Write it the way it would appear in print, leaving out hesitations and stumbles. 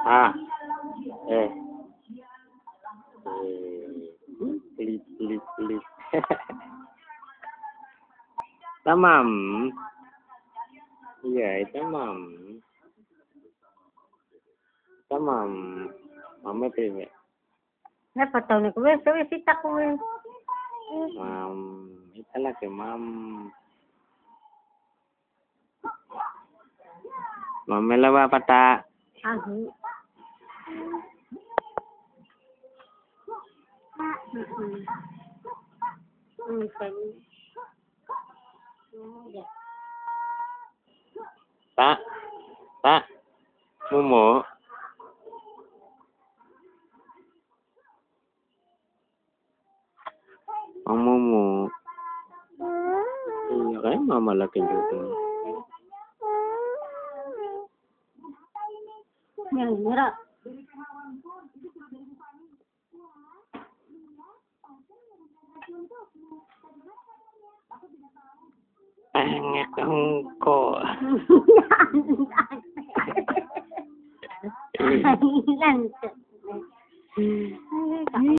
Ah, eh, pelit, pelit, pelit. Tamam. Iya, tamam. Tamam. Mama pilih. Dapat tahu nih kuwi, wis sitak kuwi. Mam, itulah ke mam. Mamela apa tak? Ahu. Tak, tak, Momo. Momo. Iya kan mama lagi gitu. Yang merah. Engek engko. Lanjut.